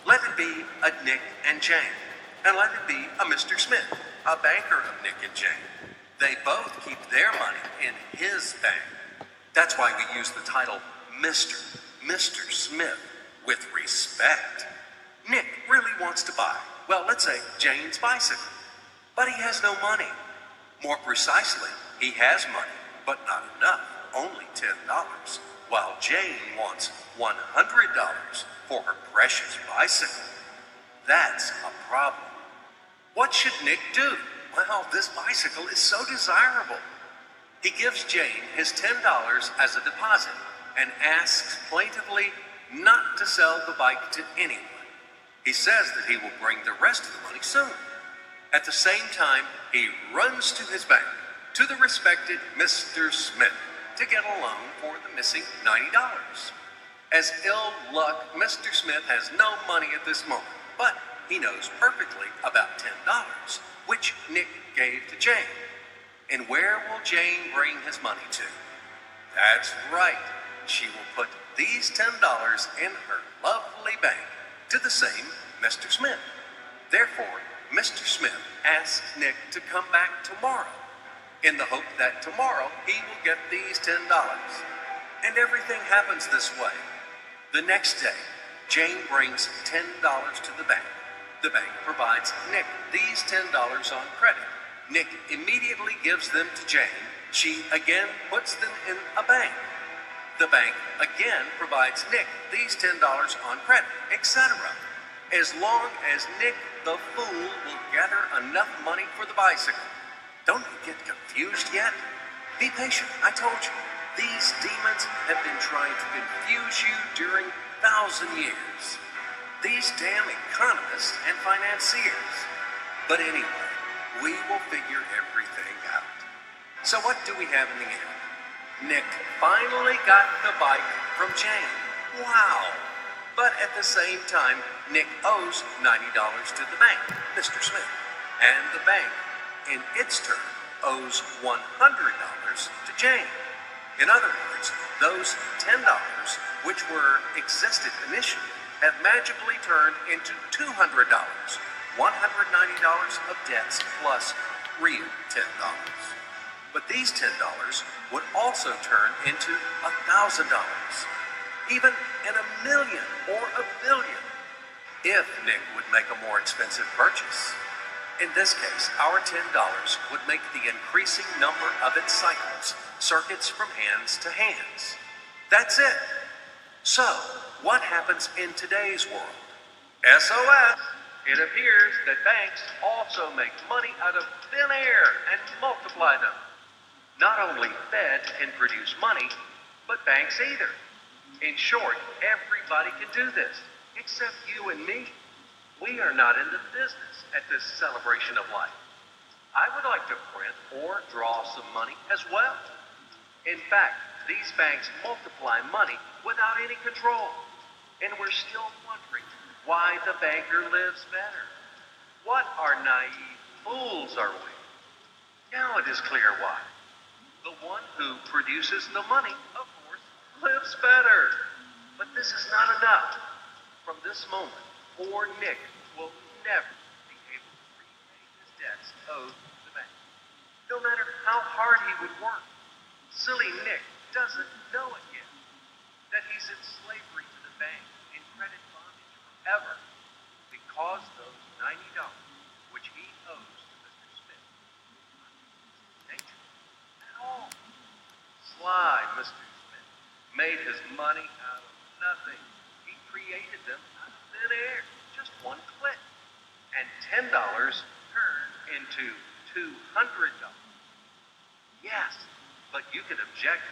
Let it be a Nick and Jane, and let it be a Mr. Smith, a banker of Nick and Jane. They both keep their money in his bank. That's why we use the title Mr. Smith, with respect. Nick really wants to buy, well, let's say Jane's bicycle, but he has no money. More precisely, he has money, but not enough, only $10, while Jane wants $100 for her precious bicycle. That's a problem. What should Nick do? Well, this bicycle is so desirable. He gives Jane his $10 as a deposit and asks plaintively not to sell the bike to anyone. He says that he will bring the rest of the money soon. At the same time, he runs to his bank, to the respected Mr. Smith, to get a loan for the missing $90. As ill luck, Mr. Smith has no money at this moment, but he knows perfectly about $10, which Nick gave to Jane. And where will Jane bring his money to? That's right. She will put these $10 in her lovely bank to the same Mr. Smith. Therefore, Mr. Smith asks Nick to come back tomorrow in the hope that tomorrow he will get these $10. And everything happens this way. The next day, Jane brings $10 to the bank. The bank provides Nick these $10 on credit. Nick immediately gives them to Jane. She again puts them in a bank. The bank again provides Nick these $10 on credit, etc. As long as Nick the fool will gather enough money for the bicycle. Don't you get confused yet? Be patient, I told you. These demons have been trying to confuse you during 1,000 years. These damn economists and financiers. But anyway, we will figure everything out. So what do we have in the end? Nick finally got the bike from Jane. Wow! But at the same time, Nick owes $90 to the bank, Mr. Smith. And the bank, in its turn, owes $100 to Jane. In other words, those $10, which were existed initially, have magically turned into $200, $190 of debts plus real $10. But these $10 would also turn into $1,000, even in $1 million or $1 billion, if Nick would make a more expensive purchase. In this case, our $10 would make the increasing number of its cycles, circuits from hands to hands. That's it. So, what happens in today's world? SOS! It appears that banks also make money out of thin air and multiply them. Not only Fed can produce money, but banks either. In short, everybody can do this, except you and me. We are not in the business at this celebration of life. I would like to print or draw some money as well. In fact, these banks multiply money without any control. And we're still wondering why the banker lives better. What are naive fools are we? Now it is clear why. The one who produces the money, of course, lives better. But this is not enough. From this moment, poor Nick will never be able to repay his debts owed to the bank. No matter how hard he would work, silly Nick doesn't know it yet, that he's in slavery to the bank, in credit bondage forever, because those $90 which he owes to Mr. Smith are not his nature at all. Sly Mr. Smith made his money out of nothing. He created them out of thin air, just one click. And $10 turned into $200. Yes, but you can object.